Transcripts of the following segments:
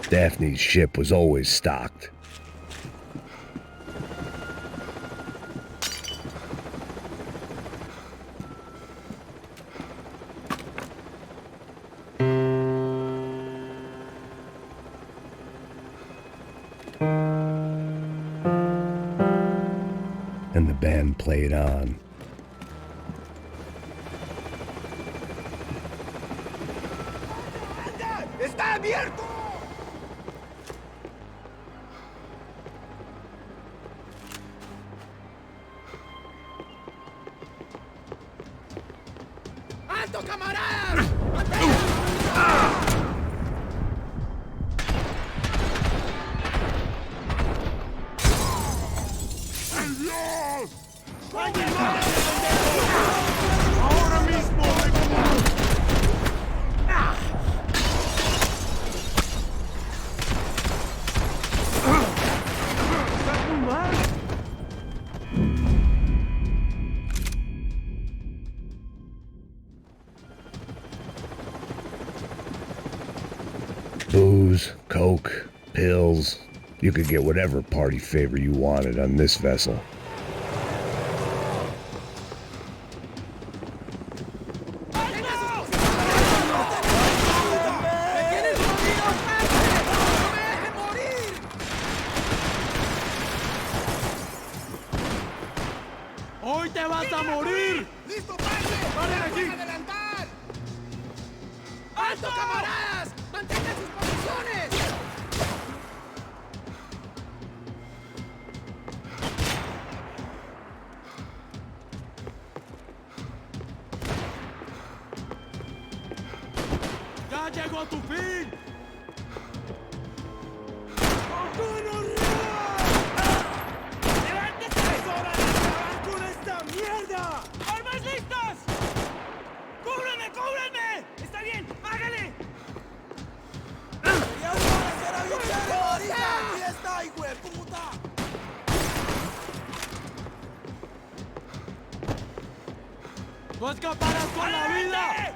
Daphne's ship was always stocked. And the band played on. ¡Está abierto! ¡Alto, camaradas! ¡Ay, Dios! ¡Ahora mismo! Booze, coke, pills. You could get whatever party favor you wanted on this vessel. ¡Hoy te vas a morir! ¡Listo, pase! ¡Paren aquí! ¡Adelantar! ¡Alto, camaradas! ¡Mantengan sus posiciones! ¡Ya llegó a tu fin! ¡Armas listas! ¡Cúbreme, cúbreme! ¡Está bien! ¡Hágale! ¡Ya será bien chévere ahorita! ¡Aquí está, hijo de puta! ¡No escaparás con la vida!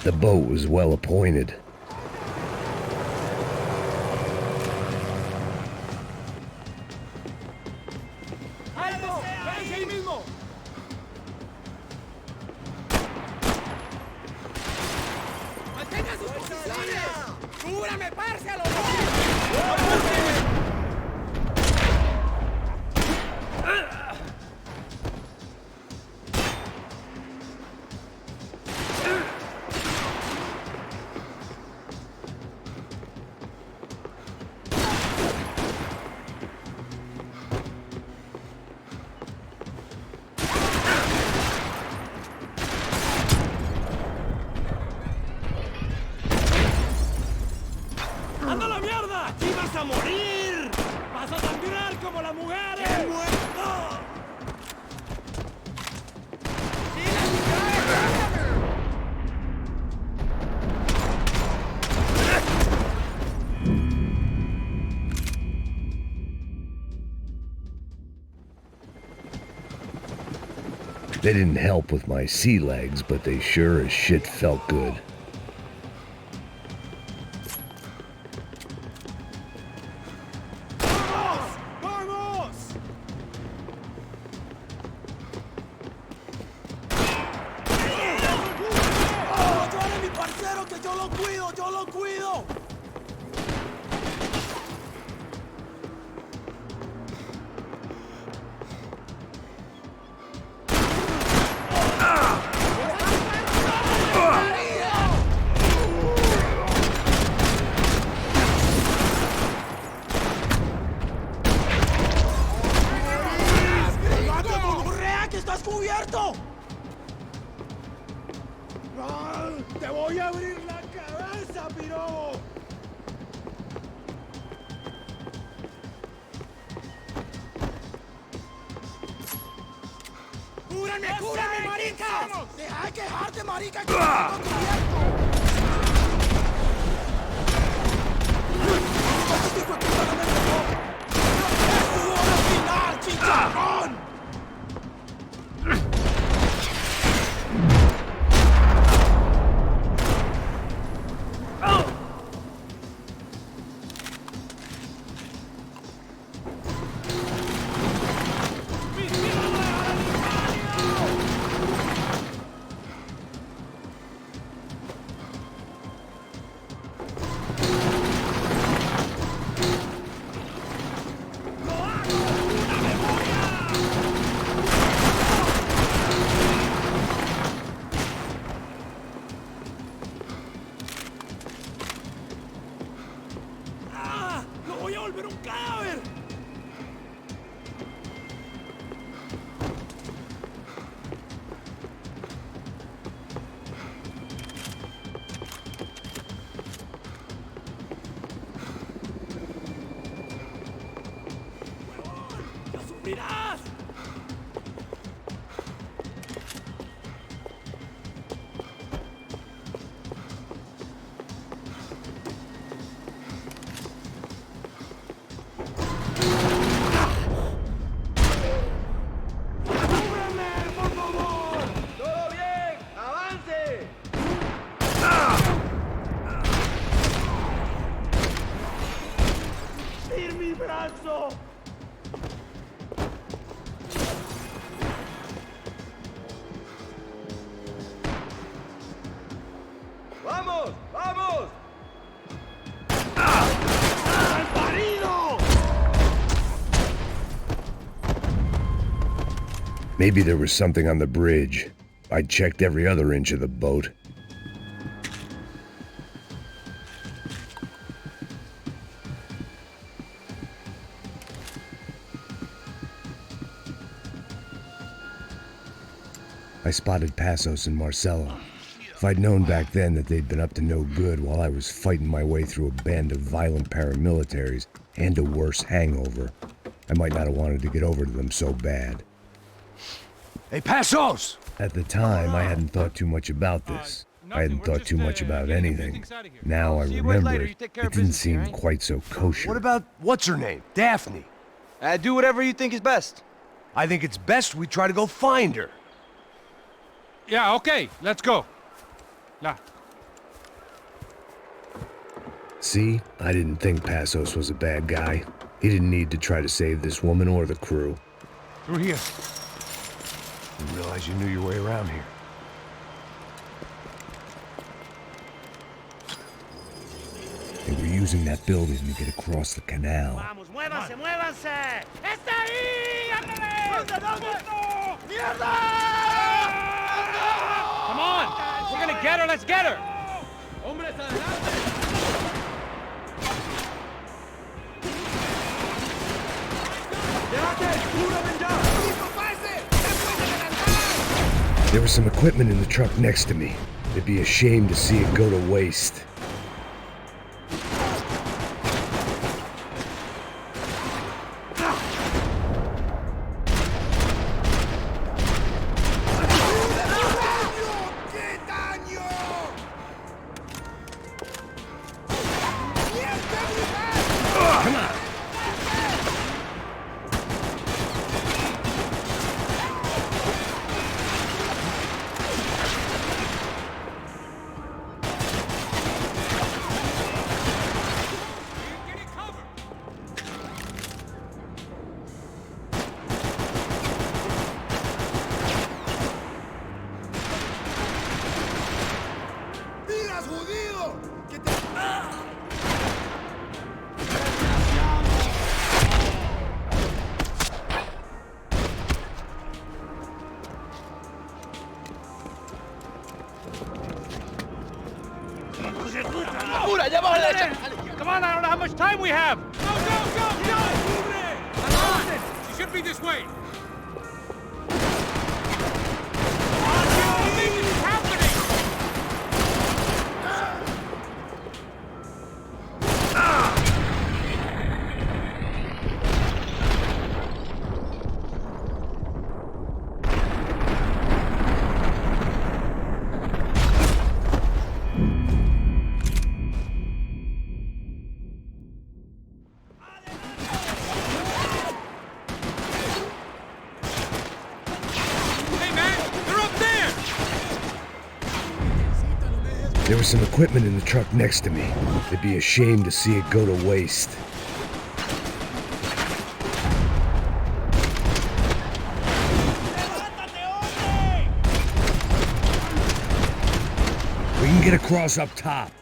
The boat was well appointed. ¡Alto! ¡Vence ahí mismo! ¡Mantengan sus posiciones! ¡Cúbrame, parce, a los dos! ¡Anda a la mierda! ¡Aquí vas a morir! ¡Vas a sangrar como las mujeres! ¡Qué muerto! They didn't help with my sea legs, but they sure as shit felt good. ¡Yo lo cuido! ¡María! cubierto! ¡Ah! ¡Te voy a abrir la cabeza, piro! ¡Cúbrame, cúbrame, maricas! ¡Deja de quejarte, marica, que tengo cubierto! ¡Este hijo de puta no me pegó! ¡Es tu hora final, chicharrón! ¡Mirás! ¡Vamos! ¡Vamos! Maybe there was something on the bridge. I checked every other inch of the boat. I spotted Passos and Marcelo. If I'd known back then that they'd been up to no good while I was fighting my way through a band of violent paramilitaries and a worse hangover, I might not have wanted to get over to them so bad. Hey, Passos! At the time, I hadn't thought too much about this. I hadn't thought too much about anything. Now I remember it didn't seem quite so kosher. What about what's her name? Daphne. Do whatever you think is best. I think it's best we try to go find her. Yeah, okay, let's go. La. See, I didn't think Passos was a bad guy. He didn't need to try to save this woman or the crew. Through here. Didn't realize you knew your way around here. They were using that building to get across the canal. ¡Vamos, muévanse, muévanse! ¡Está ahí! ¡Ándale! ¿Dónde? ¡Mierda! Come on! We're gonna get her, let's get her! ¡Hombres, adelante! There was some equipment in the truck next to me. It'd be a shame to see it go to waste. Come on, I don't know how much time we have! Go! She should be this way! There was some equipment in the truck next to me. It'd be a shame to see it go to waste. We can get across up top.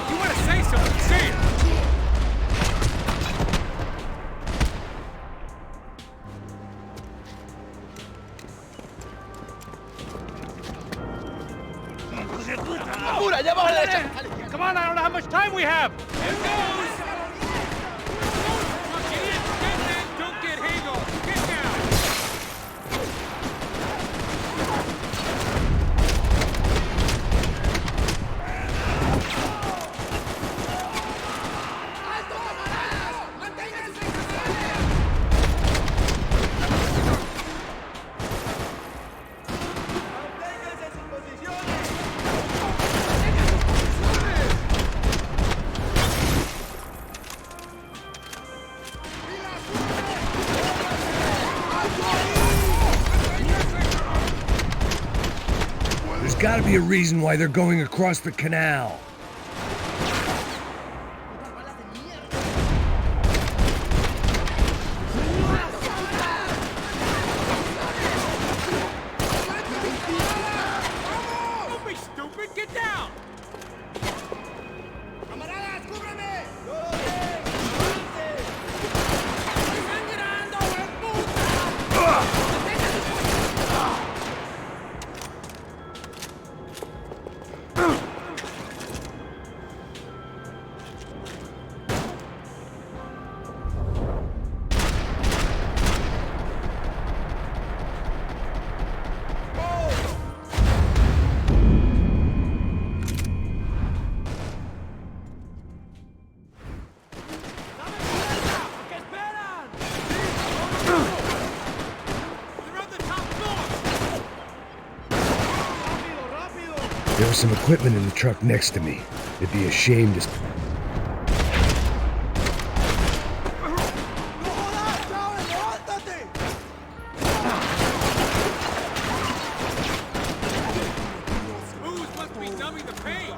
You want to say something? Say it! Come on, I don't know how much time we have! Here goes! Get in, don't get hangover! Get down! ¡Alto, camaradas! ¡Manténganse cabales! ¡Manténganse en sus posiciones! There's gotta be a reason why they're going across the canal. Don't be stupid! Get down! ¡Camaradas, cúbrame! ¡Avance! ¡Estoy sangrando, hueputa! ¡Manténganse en posición! ¿Qué esperan? They're on the top floor! ¡Rápido, rápido! There was some equipment in the truck next to me. It'd be a shame to... ¡No jodas, chaval! ¡Levántate! Who's must be numbing the pain?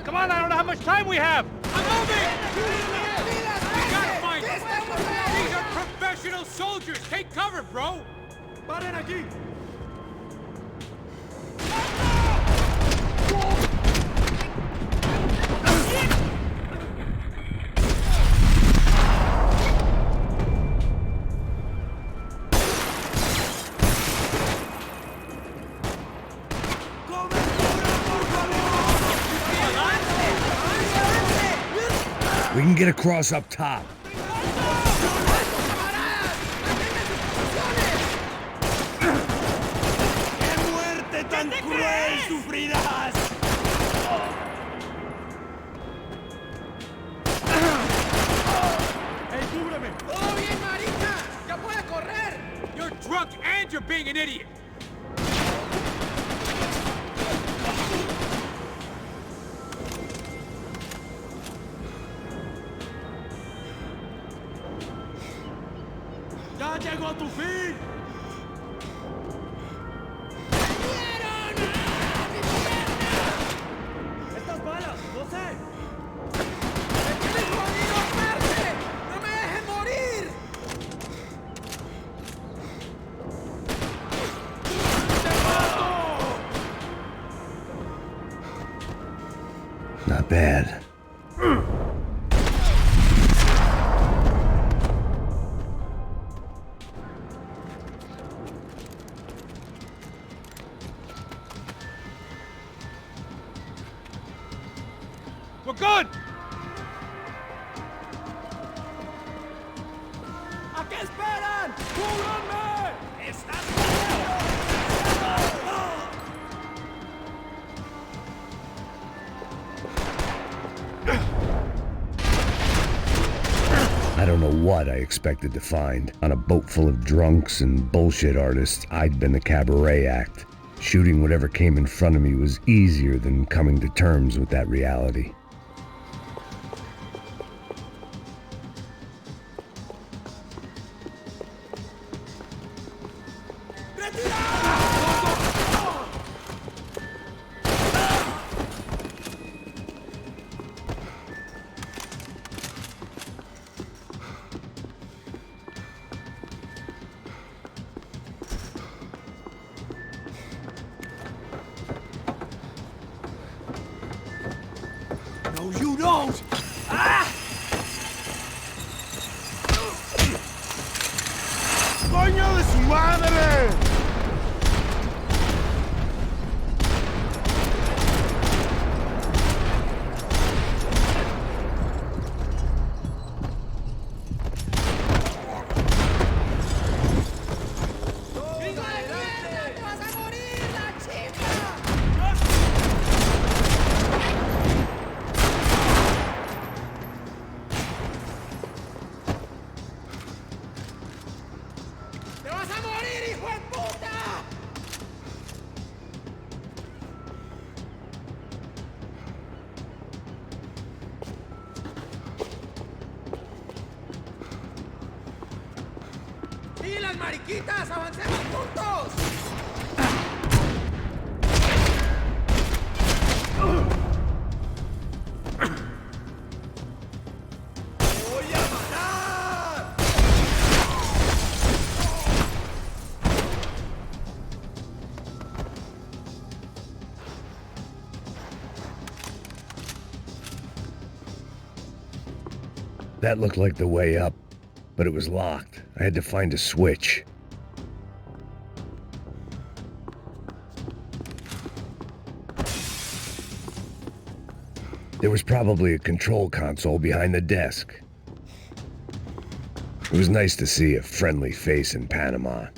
Come on, I don't know how much time we have! I'm moving! We gotta find them! These are professional soldiers! Take cover, bro! ¡Paren aquí! We can get across up top. ¡Qué muerte tan cruel sufrirás! ¡Ey, cúbreme! ¡Todo bien, marica! ¡Ya puede correr! You're drunk and you're being an idiot! ¡Ya llegó a tu fin! ¡Estas balas! ¡No sé! ¡Me tienes jodido, Perse! ¡No me dejes morir! ¡Te mato! Not bad. We're good! ¿A qué esperan? ¡Cúbranme! ¡Estás I don't know what I expected to find. On a boat full of drunks and bullshit artists, I'd been the cabaret act. Shooting whatever came in front of me was easier than coming to terms with that reality. No, you don't! ¡Ah! ¡Coño de su madre! ¡Y las mariquitas! ¡Avancemos juntos! ¡Voy a matar! That looked like the way up, but it was locked. I had to find a switch. There was probably a control console behind the desk. It was nice to see a friendly face in Panama.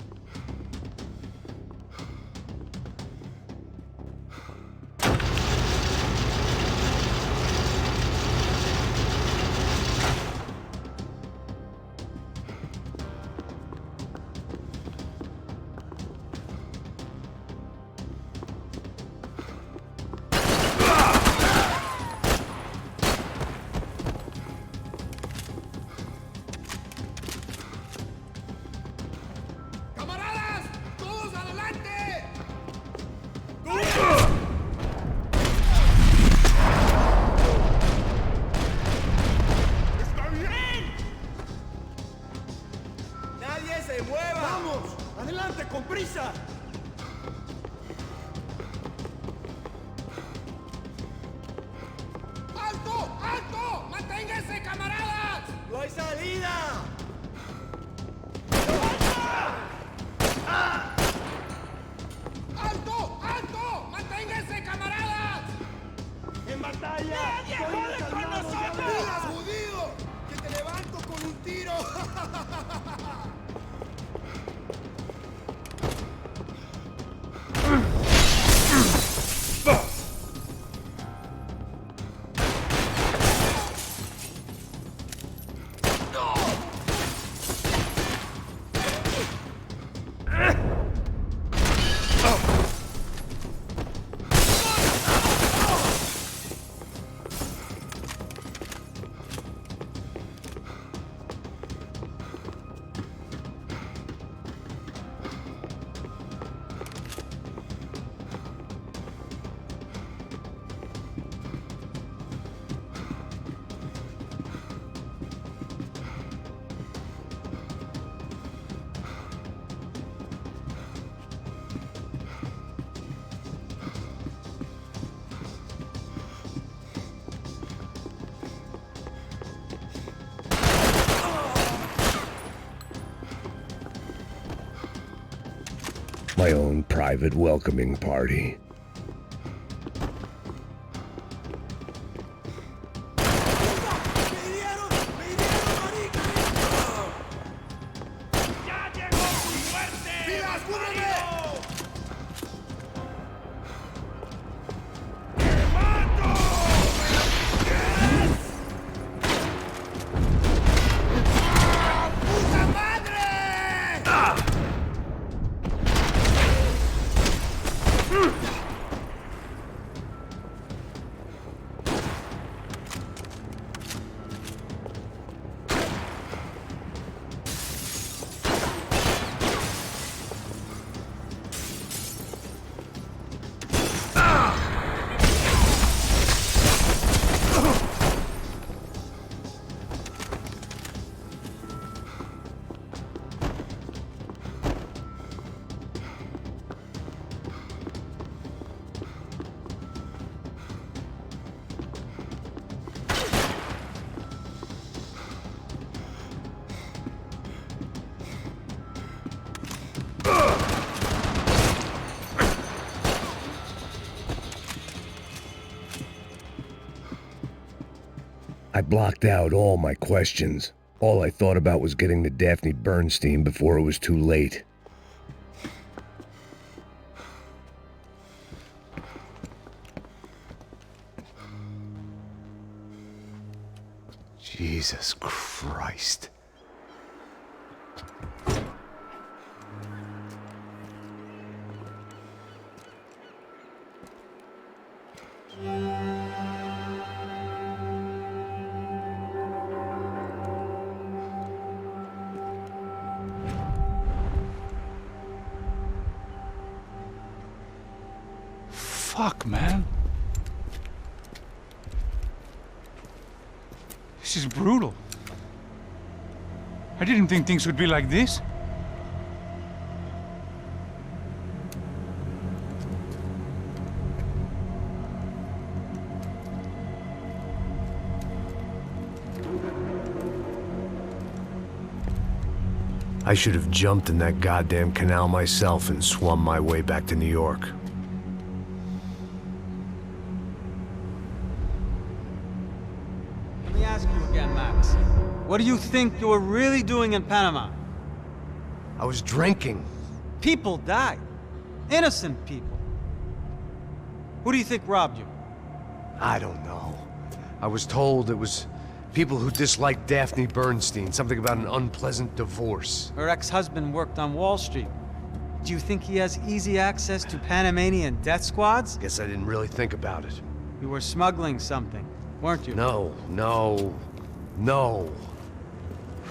¡Camaradas! ¡Todos adelante! ¡Está bien! ¡Nadie se mueva! ¡Vamos! ¡Adelante, con prisa! ¡Alto! ¡Alto! ¡Manténganse, camaradas! ¡No hay salida! ¡Alto! ¡Alto! ¡Manténganse, camaradas! ¡En batalla! ¡Nadie jode con nosotros! ¡Digas, judío! ¡Que te levanto con un tiro! my own private welcoming party. I blocked out all my questions. All I thought about was getting to Daphne Bernstein before it was too late. Jesus Christ. Fuck, man. This is brutal. I didn't think things would be like this. I should have jumped in that goddamn canal myself and swum my way back to New York. Let me ask you again, Max. What do you think you were really doing in Panama? I was drinking. People died. Innocent people. Who do you think robbed you? I don't know. I was told it was people who disliked Daphne Bernstein, something about an unpleasant divorce. Her ex-husband worked on Wall Street. Do you think he has easy access to Panamanian death squads? Guess I didn't really think about it. You were smuggling something, weren't you? No.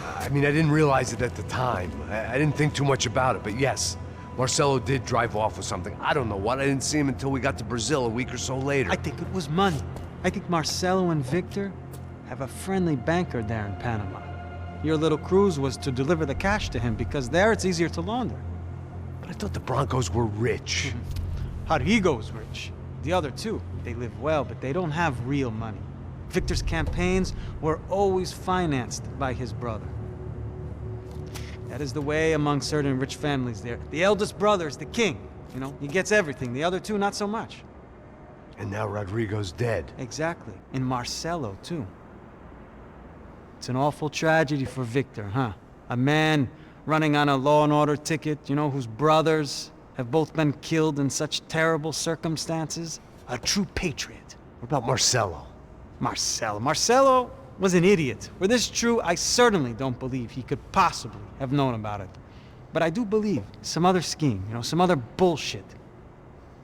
I mean, I didn't realize it at the time. I didn't think too much about it, but yes, Marcelo did drive off with something. I don't know what. I didn't see him until we got to Brazil a week or so later. I think it was money. I think Marcelo and Victor have a friendly banker there in Panama. Your little cruise was to deliver the cash to him because there it's easier to launder. But I thought the Broncos were rich. Rodrigo's rich. The other two, they live well, but they don't have real money. Victor's campaigns were always financed by his brother. That is the way among certain rich families there. The eldest brother is the king. You know, he gets everything. The other two, not so much. And now Rodrigo's dead. Exactly. And Marcelo, too. It's an awful tragedy for Victor, huh? A man running on a law and order ticket, you know, whose brothers have both been killed in such terrible circumstances. A true patriot. What about Marcelo? Marcelo was an idiot. Were this true, I certainly don't believe he could possibly have known about it. But I do believe some other scheme, you know, some other bullshit.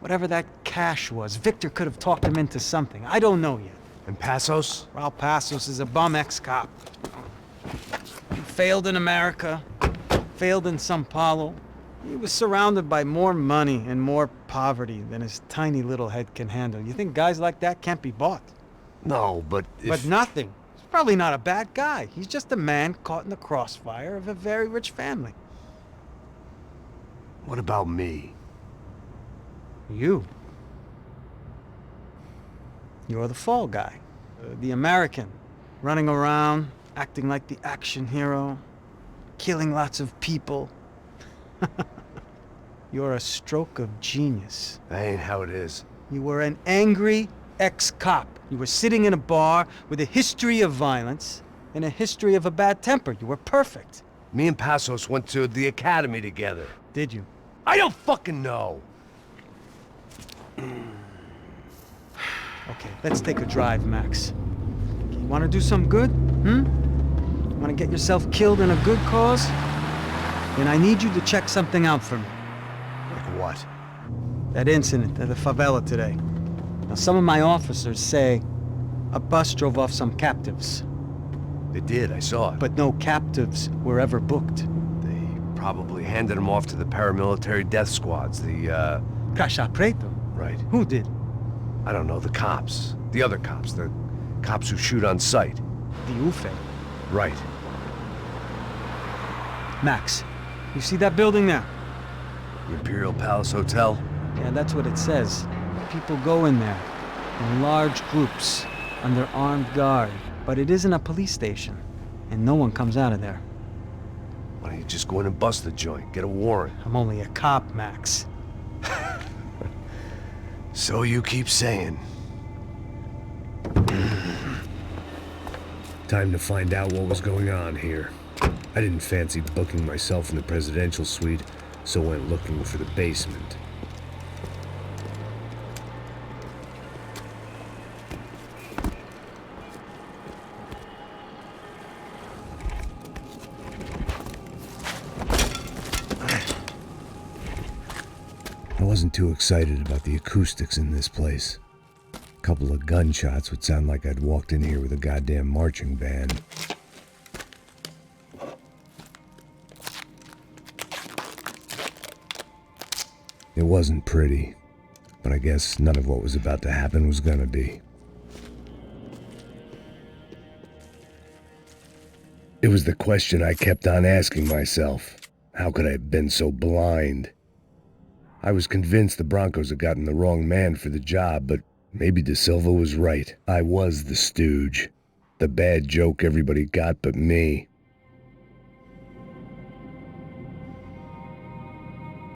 Whatever that cash was, Victor could have talked him into something. I don't know yet. And Passos? Raul Passos is a bum ex-cop. He failed in America, failed in Sao Paulo. He was surrounded by more money and more poverty than his tiny little head can handle. You think guys like that can't be bought? No, but if... But nothing. He's probably not a bad guy. He's just a man caught in the crossfire of a very rich family. What about me? You. You're the fall guy. The American. Running around, acting like the action hero. Killing lots of people. You're a stroke of genius. That ain't how it is. You were an angry ex-cop. You were sitting in a bar with a history of violence and a history of a bad temper. You were perfect. Me and Passos went to the academy together. Did you? I don't fucking know. Okay, let's take a drive, Max. You want to do some good? You want to get yourself killed in a good cause? Then I need you to check something out for me. Like what? That incident at the favela today. Now, some of my officers say a bus drove off some captives, They did, I saw it. but no captives were ever booked. They probably handed them off to the paramilitary death squads, the, Caixa Preto? Right. Who did? I don't know, the cops. The other cops, the cops who shoot on sight. The UFE. Right. Max, you see that building there? The Imperial Palace Hotel? Yeah, that's what it says. People go in there in large groups under armed guard, but it isn't a police station, and no one comes out of there. Why don't you just go in and bust the joint, get a warrant? I'm only a cop, Max. So you keep saying. Time to find out what was going on here. I didn't fancy booking myself in the presidential suite, so went looking for the basement. I wasn't too excited about the acoustics in this place. A couple of gunshots would sound like I'd walked in here with a goddamn marching band. It wasn't pretty, but I guess none of what was about to happen was gonna be. It was the question I kept on asking myself. How could I have been so blind? I was convinced the Broncos had gotten the wrong man for the job, but maybe De Silva was right. I was the stooge. The bad joke everybody got but me.